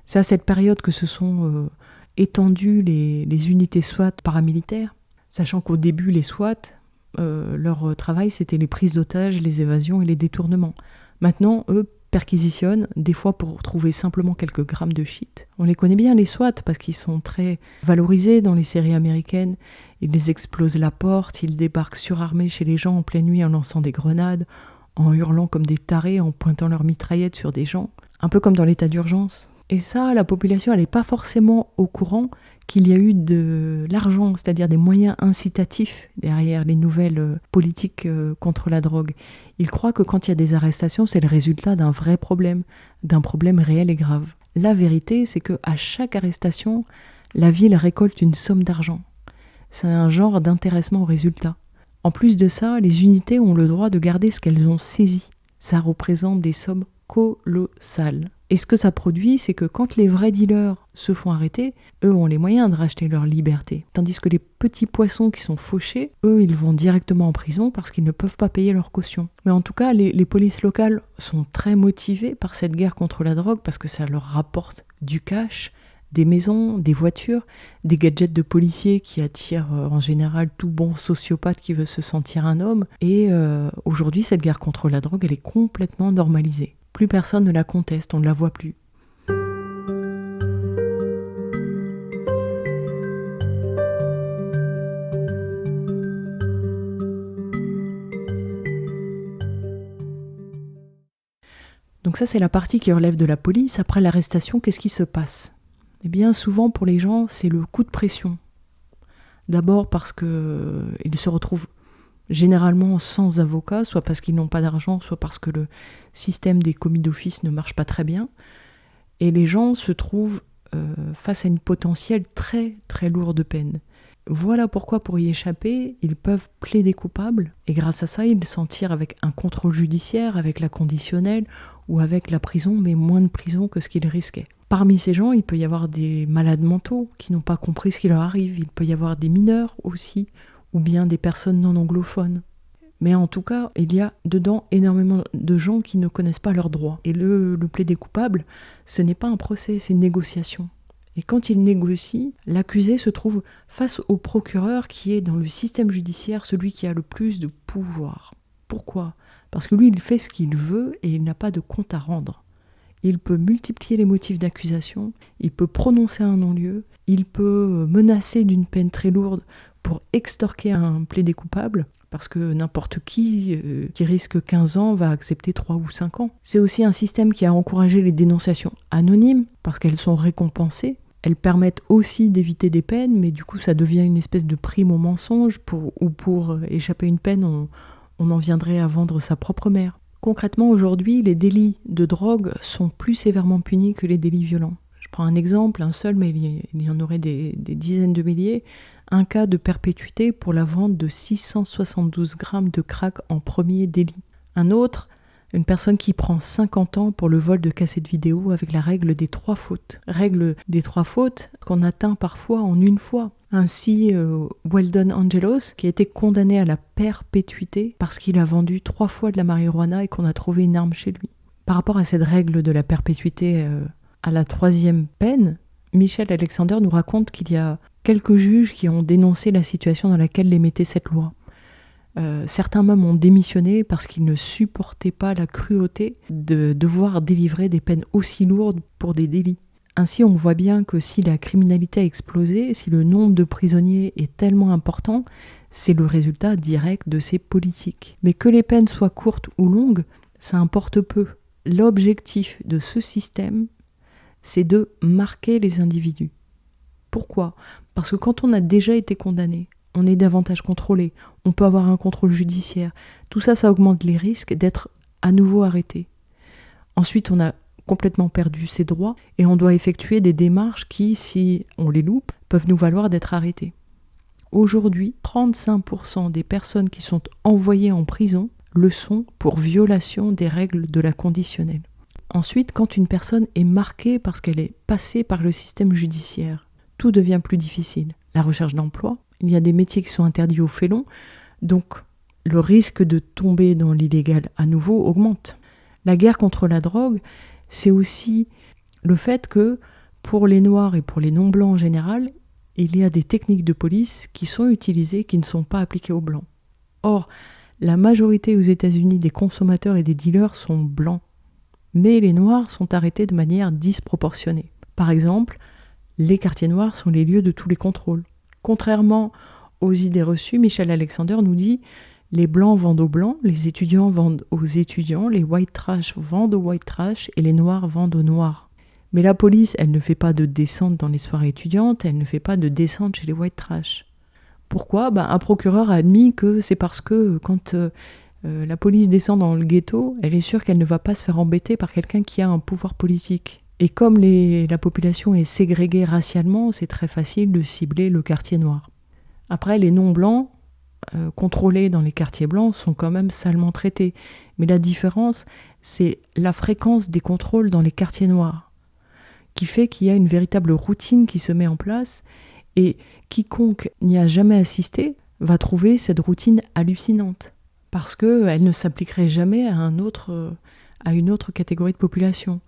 C'est à cette période que se sont étendues les unités SWAT paramilitaires, sachant qu'au début, les SWAT, leur travail, c'était les prises d'otages, les évasions et les détournements. Maintenant, eux perquisitionnent, des fois pour trouver simplement quelques grammes de shit. On les connaît bien, les SWAT, parce qu'ils sont très valorisés dans les séries américaines. Ils explosent la porte, ils débarquent surarmés chez les gens en pleine nuit en lançant des grenades, en hurlant comme des tarés, en pointant leurs mitraillettes sur des gens. Un peu comme dans l'état d'urgence. Et ça, la population, elle n'est pas forcément au courant qu'il y a eu de l'argent, c'est-à-dire des moyens incitatifs derrière les nouvelles politiques contre la drogue. Ils croient que quand il y a des arrestations, c'est le résultat d'un vrai problème, d'un problème réel et grave. La vérité, c'est qu'à chaque arrestation, la ville récolte une somme d'argent. C'est un genre d'intéressement au résultat. En plus de ça, les unités ont le droit de garder ce qu'elles ont saisi. Ça représente des sommes colossales. Et ce que ça produit, c'est que quand les vrais dealers se font arrêter, eux ont les moyens de racheter leur liberté. Tandis que les petits poissons qui sont fauchés, eux, ils vont directement en prison parce qu'ils ne peuvent pas payer leur caution. Mais en tout cas, les polices locales sont très motivées par cette guerre contre la drogue parce que ça leur rapporte du cash, des maisons, des voitures, des gadgets de policiers qui attirent en général tout bon sociopathe qui veut se sentir un homme. Et aujourd'hui, cette guerre contre la drogue, elle est complètement normalisée. Plus personne ne la conteste, on ne la voit plus. Donc ça, c'est la partie qui relève de la police. Après l'arrestation, qu'est-ce qui se passe ? Eh bien, souvent pour les gens, c'est le coup de pression. D'abord parce qu'ils se retrouvent généralement sans avocat, soit parce qu'ils n'ont pas d'argent, soit parce que le système des commis d'office ne marche pas très bien. Et les gens se trouvent face à une potentielle très très lourde peine. Voilà pourquoi pour y échapper, ils peuvent plaider coupables, et grâce à ça, ils s'en tirent avec un contrôle judiciaire, avec la conditionnelle, ou avec la prison, mais moins de prison que ce qu'ils risquaient. Parmi ces gens, il peut y avoir des malades mentaux qui n'ont pas compris ce qui leur arrive, il peut y avoir des mineurs aussi, ou bien des personnes non anglophones. Mais en tout cas, il y a dedans énormément de gens qui ne connaissent pas leurs droits. Et le plaider coupable, ce n'est pas un procès, c'est une négociation. Et quand il négocie, l'accusé se trouve face au procureur qui est dans le système judiciaire celui qui a le plus de pouvoir. Pourquoi ? Parce que lui, il fait ce qu'il veut et il n'a pas de compte à rendre. Il peut multiplier les motifs d'accusation, il peut prononcer un non-lieu, il peut menacer d'une peine très lourde pour extorquer un plaidé coupable, parce que n'importe qui risque 15 ans va accepter 3 ou 5 ans. C'est aussi un système qui a encouragé les dénonciations anonymes, parce qu'elles sont récompensées. Elles permettent aussi d'éviter des peines, mais du coup ça devient une espèce de prime au mensonge, pour échapper à une peine, on en viendrait à vendre sa propre mère. Concrètement, aujourd'hui, les délits de drogue sont plus sévèrement punis que les délits violents. Je prends un exemple, un seul, mais il y en aurait des dizaines de milliers. Un cas de perpétuité pour la vente de 672 grammes de crack en premier délit. Un autre, une personne qui prend 50 ans pour le vol de cassettes vidéo avec la règle des 3 fautes. Règle des 3 fautes qu'on atteint parfois en une fois. Ainsi, Weldon Angelos, qui a été condamné à la perpétuité parce qu'il a vendu 3 fois de la marijuana et qu'on a trouvé une arme chez lui. Par rapport à cette règle de la perpétuité à la 3e peine, Michel Alexander nous raconte qu'il y a quelques juges qui ont dénoncé la situation dans laquelle les mettait cette loi. Certains même ont démissionné parce qu'ils ne supportaient pas la cruauté de devoir délivrer des peines aussi lourdes pour des délits. Ainsi, on voit bien que si la criminalité a explosé, si le nombre de prisonniers est tellement important, c'est le résultat direct de ces politiques. Mais que les peines soient courtes ou longues, ça importe peu. L'objectif de ce système, c'est de marquer les individus. Pourquoi ? Parce que quand on a déjà été condamné, on est davantage contrôlé, on peut avoir un contrôle judiciaire. Tout ça, ça augmente les risques d'être à nouveau arrêté. Ensuite, on a complètement perdu ses droits et on doit effectuer des démarches qui, si on les loupe, peuvent nous valoir d'être arrêtés. Aujourd'hui, 35% des personnes qui sont envoyées en prison le sont pour violation des règles de la conditionnelle. Ensuite, quand une personne est marquée parce qu'elle est passée par le système judiciaire, tout devient plus difficile. La recherche d'emploi, il y a des métiers qui sont interdits aux félons, donc le risque de tomber dans l'illégal à nouveau augmente. La guerre contre la drogue, c'est aussi le fait que pour les Noirs et pour les non-blancs en général, il y a des techniques de police qui sont utilisées qui ne sont pas appliquées aux blancs. Or, la majorité aux États-Unis des consommateurs et des dealers sont blancs, mais les Noirs sont arrêtés de manière disproportionnée. Par exemple, les quartiers noirs sont les lieux de tous les contrôles. Contrairement aux idées reçues, Michel Alexander nous dit « Les blancs vendent aux blancs, les étudiants vendent aux étudiants, les white trash vendent aux white trash et les noirs vendent aux noirs. » Mais la police, elle ne fait pas de descente dans les soirées étudiantes, elle ne fait pas de descente chez les white trash. Pourquoi ? Un procureur a admis que c'est parce que quand la police descend dans le ghetto, elle est sûre qu'elle ne va pas se faire embêter par quelqu'un qui a un pouvoir politique. Et comme la population est ségrégée racialement, c'est très facile de cibler le quartier noir. Après, les non-blancs, contrôlés dans les quartiers blancs, sont quand même salement traités. Mais la différence, c'est la fréquence des contrôles dans les quartiers noirs, qui fait qu'il y a une véritable routine qui se met en place, et quiconque n'y a jamais assisté va trouver cette routine hallucinante, parce qu'elle ne s'appliquerait jamais à une autre catégorie de population.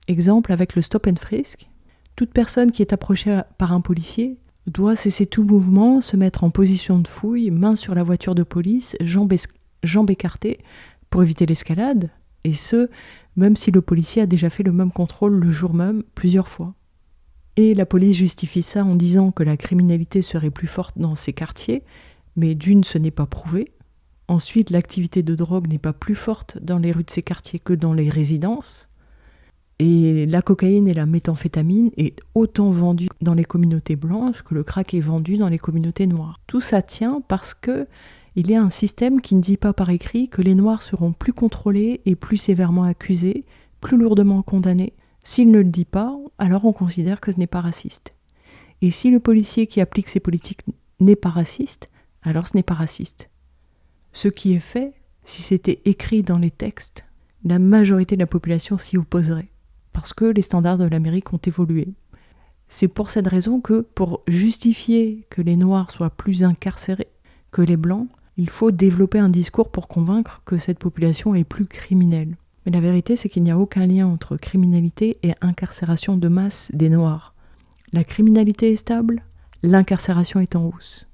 Exemple avec le stop and frisk, toute personne qui est approchée par un policier doit cesser tout mouvement, se mettre en position de fouille, main sur la voiture de police, jambes écartées pour éviter l'escalade, et ce, même si le policier a déjà fait le même contrôle le jour même plusieurs fois. Et la police justifie ça en disant que la criminalité serait plus forte dans ces quartiers, mais d'une, ce n'est pas prouvé. Ensuite, l'activité de drogue n'est pas plus forte dans les rues de ces quartiers que dans les résidences. Et la cocaïne et la méthamphétamine est autant vendue dans les communautés blanches que le crack est vendu dans les communautés noires. Tout ça tient parce que il y a un système qui ne dit pas par écrit que les noirs seront plus contrôlés et plus sévèrement accusés, plus lourdement condamnés. S'il ne le dit pas, alors on considère que ce n'est pas raciste. Et si le policier qui applique ces politiques n'est pas raciste, alors ce n'est pas raciste. Ce qui est fait, si c'était écrit dans les textes, la majorité de la population s'y opposerait, parce que les standards de l'Amérique ont évolué. C'est pour cette raison que, pour justifier que les Noirs soient plus incarcérés que les Blancs, il faut développer un discours pour convaincre que cette population est plus criminelle. Mais la vérité, c'est qu'il n'y a aucun lien entre criminalité et incarcération de masse des Noirs. La criminalité est stable, l'incarcération est en hausse.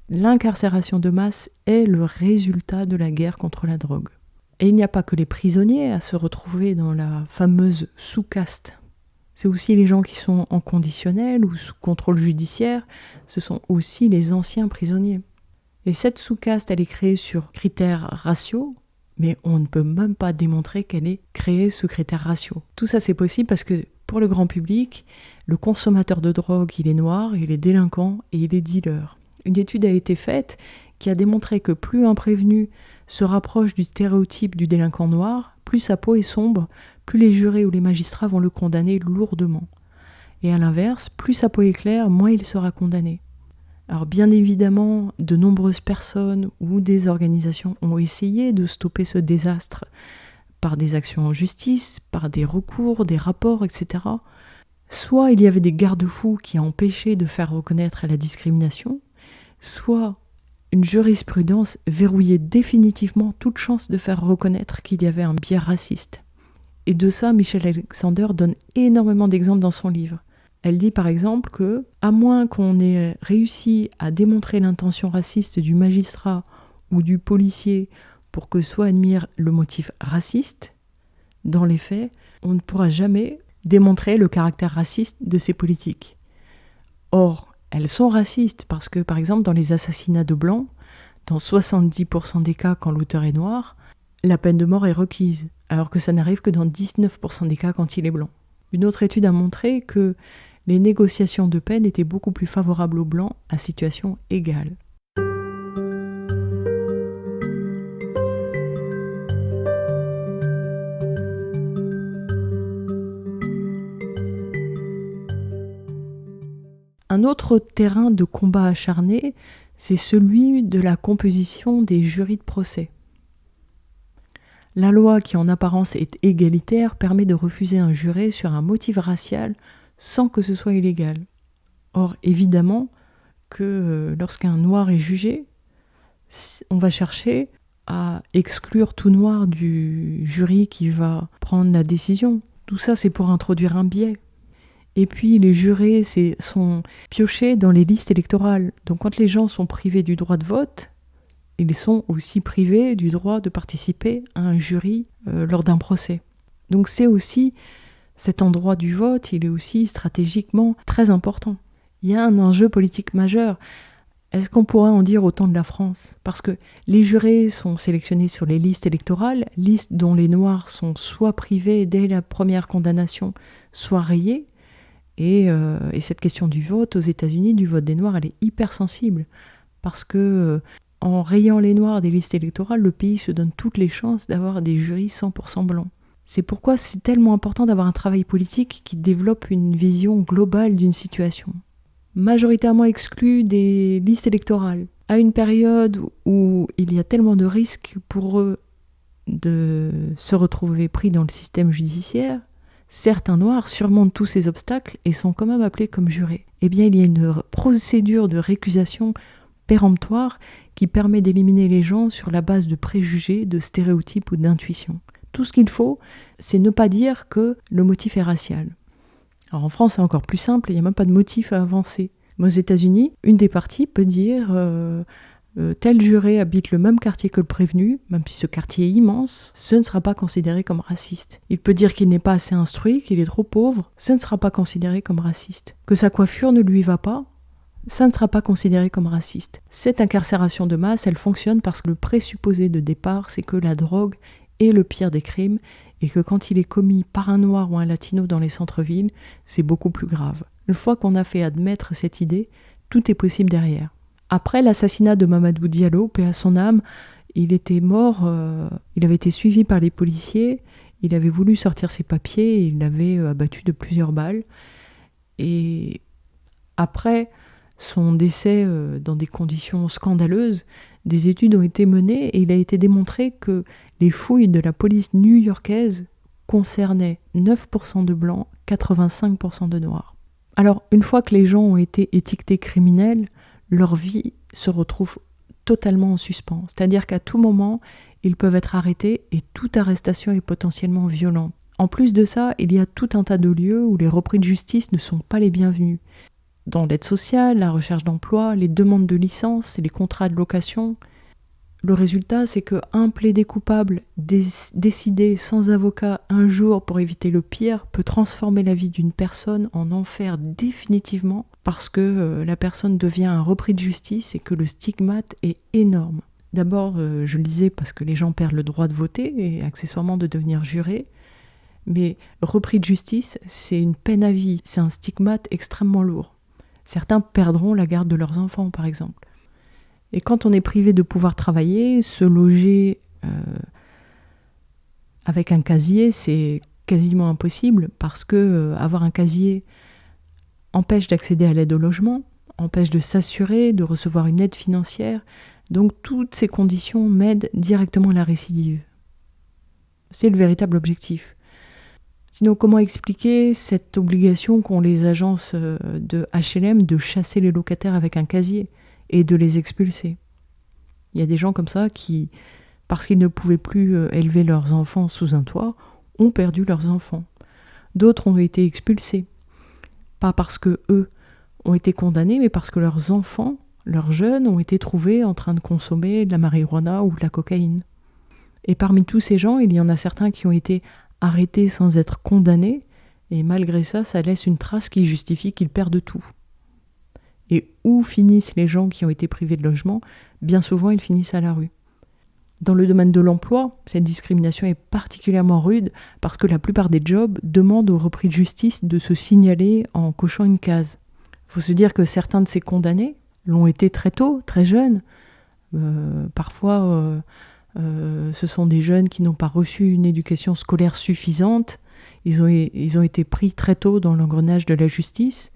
L'incarcération de masse est le résultat de la guerre contre la drogue. Et il n'y a pas que les prisonniers à se retrouver dans la fameuse sous-caste. C'est aussi les gens qui sont en conditionnel ou sous contrôle judiciaire, ce sont aussi les anciens prisonniers. Et cette sous-caste, elle est créée sur critères raciaux, mais on ne peut même pas démontrer qu'elle est créée sous critères raciaux. Tout ça, c'est possible parce que pour le grand public, le consommateur de drogue, il est noir, il est délinquant et il est dealer. Une étude a été faite qui a démontré que plus un prévenu se rapproche du stéréotype du délinquant noir, plus sa peau est sombre, plus les jurés ou les magistrats vont le condamner lourdement. Et à l'inverse, plus sa peau est claire, moins il sera condamné. Alors bien évidemment, de nombreuses personnes ou des organisations ont essayé de stopper ce désastre par des actions en justice, par des recours, des rapports, etc. Soit il y avait des garde-fous qui empêchaient de faire reconnaître la discrimination, soit une jurisprudence verrouillait définitivement toute chance de faire reconnaître qu'il y avait un biais raciste. Et de ça, Michel Alexander donne énormément d'exemples dans son livre. Elle dit par exemple que, à moins qu'on ait réussi à démontrer l'intention raciste du magistrat ou du policier pour que soit admis le motif raciste, dans les faits, on ne pourra jamais démontrer le caractère raciste de ces politiques. Or, elles sont racistes parce que, par exemple, dans les assassinats de blancs, dans 70% des cas quand l'auteur est noir, la peine de mort est requise, alors que ça n'arrive que dans 19% des cas quand il est blanc. Une autre étude a montré que les négociations de peine étaient beaucoup plus favorables aux Blancs à situation égale. Un autre terrain de combat acharné, c'est celui de la composition des jurys de procès. La loi, qui en apparence est égalitaire, permet de refuser un juré sur un motif racial sans que ce soit illégal. Or, évidemment que lorsqu'un noir est jugé, on va chercher à exclure tout noir du jury qui va prendre la décision. Tout ça, c'est pour introduire un biais. Et puis les jurés sont piochés dans les listes électorales. Donc quand les gens sont privés du droit de vote, ils sont aussi privés du droit de participer à un jury lors d'un procès. Donc c'est aussi, cet endroit du vote, il est aussi stratégiquement très important. Il y a un enjeu politique majeur. Est-ce qu'on pourrait en dire autant de la France ? Parce que les jurés sont sélectionnés sur les listes électorales, listes dont les Noirs sont soit privés dès la première condamnation, soit rayés. Et cette question du vote aux États-Unis, du vote des Noirs, elle est hyper sensible. Parce que en rayant les Noirs des listes électorales, le pays se donne toutes les chances d'avoir des jurys 100% blancs. C'est pourquoi c'est tellement important d'avoir un travail politique qui développe une vision globale d'une situation. Majoritairement exclus des listes électorales, à une période où il y a tellement de risques pour eux de se retrouver pris dans le système judiciaire, certains Noirs surmontent tous ces obstacles et sont quand même appelés comme jurés. Eh bien, il y a une procédure de récusation péremptoire qui permet d'éliminer les gens sur la base de préjugés, de stéréotypes ou d'intuitions. Tout ce qu'il faut, c'est ne pas dire que le motif est racial. Alors en France, c'est encore plus simple, il n'y a même pas de motif à avancer. Mais aux États-Unis, une des parties peut dire tel juré habite le même quartier que le prévenu, même si ce quartier est immense, ce ne sera pas considéré comme raciste. Il peut dire qu'il n'est pas assez instruit, qu'il est trop pauvre, ce ne sera pas considéré comme raciste. Que sa coiffure ne lui va pas, ça ne sera pas considéré comme raciste. Cette incarcération de masse, elle fonctionne parce que le présupposé de départ, c'est que la drogue est le pire des crimes et que quand il est commis par un noir ou un latino dans les centres-villes, c'est beaucoup plus grave. Une fois qu'on a fait admettre cette idée, tout est possible derrière. Après l'assassinat de Mamadou Diallo, paix à son âme, il était mort, il avait été suivi par les policiers, il avait voulu sortir ses papiers et il l'avait abattu de plusieurs balles. Et après son décès dans des conditions scandaleuses, des études ont été menées et il a été démontré que les fouilles de la police new-yorkaise concernaient 9% de blancs, 85% de noirs. Alors, une fois que les gens ont été étiquetés criminels, leur vie se retrouve totalement en suspens. C'est-à-dire qu'à tout moment, ils peuvent être arrêtés et toute arrestation est potentiellement violente. En plus de ça, il y a tout un tas de lieux où les repris de justice ne sont pas les bienvenus. Dans l'aide sociale, la recherche d'emploi, les demandes de licence et les contrats de location. Le résultat, c'est qu'un plaidé coupable décidé sans avocat un jour pour éviter le pire peut transformer la vie d'une personne en enfer définitivement parce que la personne devient un repris de justice et que le stigmate est énorme. D'abord, je le disais, parce que les gens perdent le droit de voter et accessoirement de devenir jurés. Mais repris de justice, c'est une peine à vie, c'est un stigmate extrêmement lourd. Certains perdront la garde de leurs enfants, par exemple. Et quand on est privé de pouvoir travailler, se loger avec un casier, c'est quasiment impossible parce que avoir un casier empêche d'accéder à l'aide au logement, empêche de s'assurer, de recevoir une aide financière. Donc toutes ces conditions m'aident directement à la récidive. C'est le véritable objectif. Sinon, comment expliquer cette obligation qu'ont les agences de HLM de chasser les locataires avec un casier et de les expulser? Il y a des gens comme ça qui, parce qu'ils ne pouvaient plus élever leurs enfants sous un toit, ont perdu leurs enfants. D'autres ont été expulsés. Pas parce que eux ont été condamnés, mais parce que leurs enfants, leurs jeunes, ont été trouvés en train de consommer de la marijuana ou de la cocaïne. Et parmi tous ces gens, il y en a certains qui ont été arrêtés sans être condamnés, et malgré ça, ça laisse une trace qui justifie qu'ils perdent tout. Et où finissent les gens qui ont été privés de logement ? Bien souvent, ils finissent à la rue. Dans le domaine de l'emploi, cette discrimination est particulièrement rude parce que la plupart des jobs demandent aux repris de justice de se signaler en cochant une case. Il faut se dire que certains de ces condamnés l'ont été très tôt, très jeunes. Parfois, ce sont des jeunes qui n'ont pas reçu une éducation scolaire suffisante. Ils ont été pris très tôt dans l'engrenage de la justice.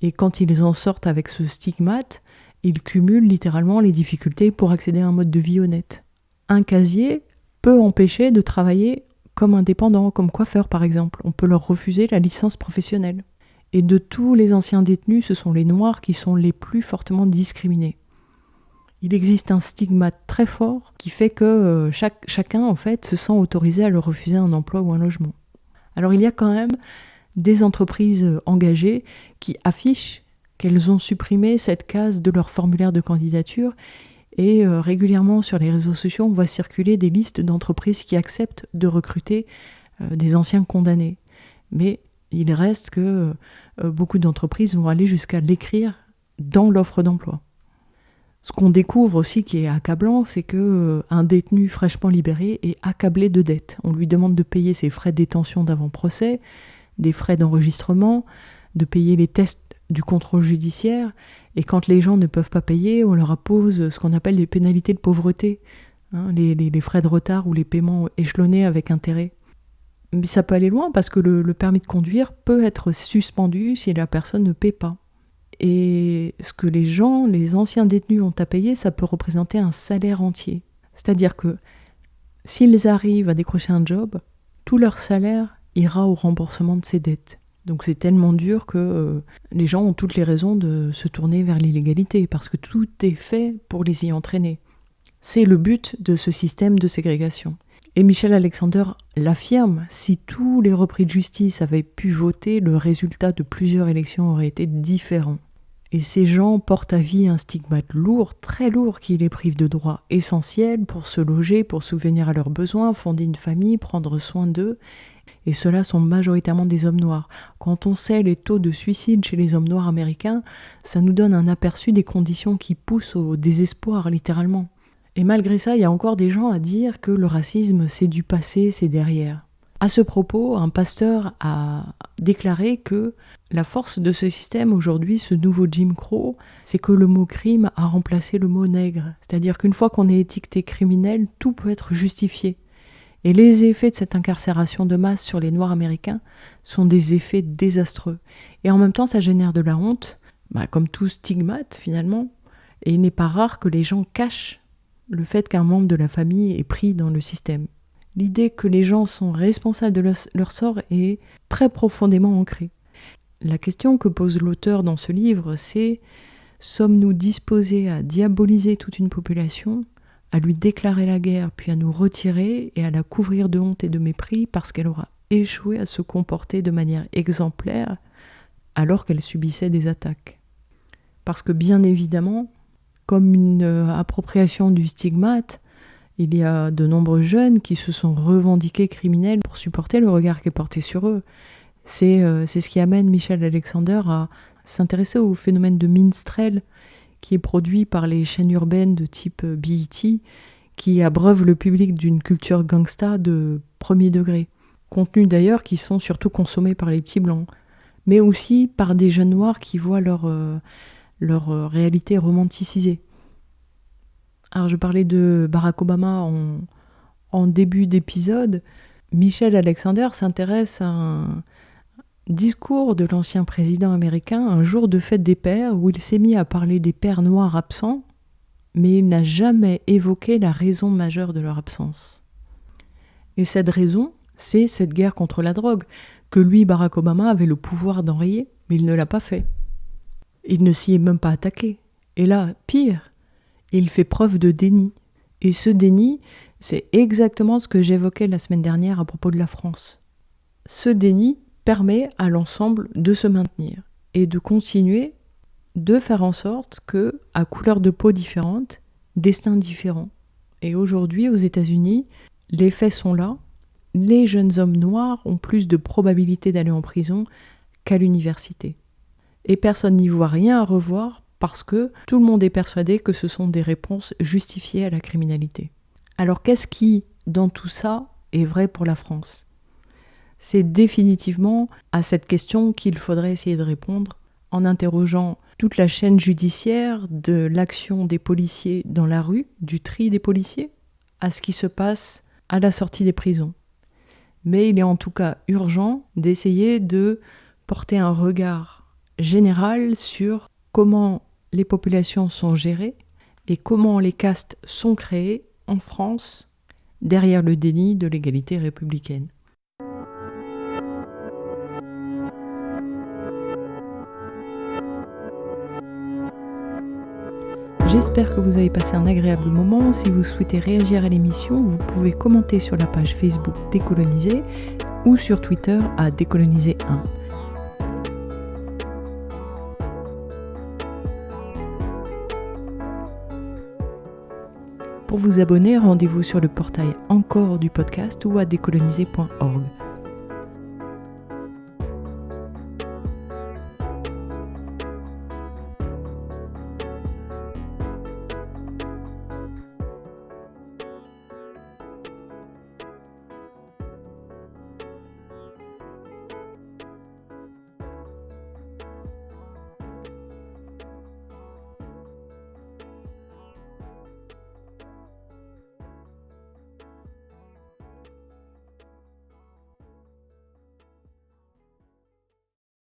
Et quand ils en sortent avec ce stigmate, ils cumulent littéralement les difficultés pour accéder à un mode de vie honnête. Un casier peut empêcher de travailler comme indépendant, comme coiffeur par exemple. On peut leur refuser la licence professionnelle. Et de tous les anciens détenus, ce sont les Noirs qui sont les plus fortement discriminés. Il existe un stigmate très fort qui fait que chacun en fait se sent autorisé à leur refuser un emploi ou un logement. Alors il y a quand même des entreprises engagées qui affichent qu'elles ont supprimé cette case de leur formulaire de candidature et régulièrement sur les réseaux sociaux, on voit circuler des listes d'entreprises qui acceptent de recruter des anciens condamnés. Mais il reste que beaucoup d'entreprises vont aller jusqu'à l'écrire dans l'offre d'emploi. Ce qu'on découvre aussi qui est accablant, c'est qu'un détenu fraîchement libéré est accablé de dettes. On lui demande de payer ses frais de détention d'avant-procès, des frais d'enregistrement, de payer les tests du contrôle judiciaire, et quand les gens ne peuvent pas payer, on leur impose ce qu'on appelle les pénalités de pauvreté, les frais de retard ou les paiements échelonnés avec intérêt. Mais ça peut aller loin parce que le permis de conduire peut être suspendu si la personne ne paie pas. Et ce que les anciens détenus ont à payer, ça peut représenter un salaire entier. C'est-à-dire que s'ils arrivent à décrocher un job, tout leur salaire ira au remboursement de ces dettes. Donc c'est tellement dur que les gens ont toutes les raisons de se tourner vers l'illégalité, parce que tout est fait pour les y entraîner. C'est le but de ce système de ségrégation. Et Michel Alexander l'affirme, si tous les repris de justice avaient pu voter, le résultat de plusieurs élections aurait été différent. Et ces gens portent à vie un stigmate lourd, très lourd, qui les prive de droits essentiels pour se loger, pour subvenir à leurs besoins, fonder une famille, prendre soin d'eux. Et ceux-là sont majoritairement des hommes noirs. Quand on sait les taux de suicide chez les hommes noirs américains, ça nous donne un aperçu des conditions qui poussent au désespoir, littéralement. Et malgré ça, il y a encore des gens à dire que le racisme, c'est du passé, c'est derrière. À ce propos, un pasteur a déclaré que la force de ce système aujourd'hui, ce nouveau Jim Crow, c'est que le mot crime a remplacé le mot nègre. C'est-à-dire qu'une fois qu'on est étiqueté criminel, tout peut être justifié. Et les effets de cette incarcération de masse sur les Noirs américains sont des effets désastreux. Et en même temps, ça génère de la honte, comme tout stigmate finalement. Et il n'est pas rare que les gens cachent le fait qu'un membre de la famille est pris dans le système. L'idée que les gens sont responsables de leur sort est très profondément ancrée. La question que pose l'auteur dans ce livre, c'est « Sommes-nous disposés à diaboliser toute une population, à lui déclarer la guerre, puis à nous retirer et à la couvrir de honte et de mépris parce qu'elle aura échoué à se comporter de manière exemplaire alors qu'elle subissait des attaques ?» Parce que bien évidemment, comme une appropriation du stigmate, il y a de nombreux jeunes qui se sont revendiqués criminels pour supporter le regard qui est porté sur eux. C'est ce qui amène Michel Alexander à s'intéresser au phénomène de minstrel qui est produit par les chaînes urbaines de type BET, qui abreuvent le public d'une culture gangsta de premier degré. Contenus d'ailleurs qui sont surtout consommés par les petits blancs, mais aussi par des jeunes noirs qui voient leur réalité romanticisée. Alors je parlais de Barack Obama en début d'épisode. Michel Alexander s'intéresse à un discours de l'ancien président américain un jour de fête des pères où il s'est mis à parler des pères noirs absents, mais il n'a jamais évoqué la raison majeure de leur absence. Et cette raison, c'est cette guerre contre la drogue, que lui, Barack Obama, avait le pouvoir d'enrayer, mais il ne l'a pas fait. Il ne s'y est même pas attaqué. Et là, pire, il fait preuve de déni. Et ce déni, c'est exactement ce que j'évoquais la semaine dernière à propos de la France. Ce déni permet à l'ensemble de se maintenir et de continuer de faire en sorte que, à couleur de peau différente, destin différent. Et aujourd'hui, aux États-Unis, les faits sont là. Les jeunes hommes noirs ont plus de probabilité d'aller en prison qu'à l'université. Et personne n'y voit rien à revoir parce que tout le monde est persuadé que ce sont des réponses justifiées à la criminalité. Alors qu'est-ce qui, dans tout ça, est vrai pour la France ? C'est définitivement à cette question qu'il faudrait essayer de répondre en interrogeant toute la chaîne judiciaire de l'action des policiers dans la rue, du tri des policiers, à ce qui se passe à la sortie des prisons. Mais il est en tout cas urgent d'essayer de porter un regard général sur comment les populations sont gérées et comment les castes sont créées en France derrière le déni de l'égalité républicaine. J'espère que vous avez passé un agréable moment. Si vous souhaitez réagir à l'émission, vous pouvez commenter sur la page Facebook Décoloniser ou sur Twitter à Décoloniser1. Pour vous abonner, rendez-vous sur le portail Encore du podcast ou à décoloniser.org.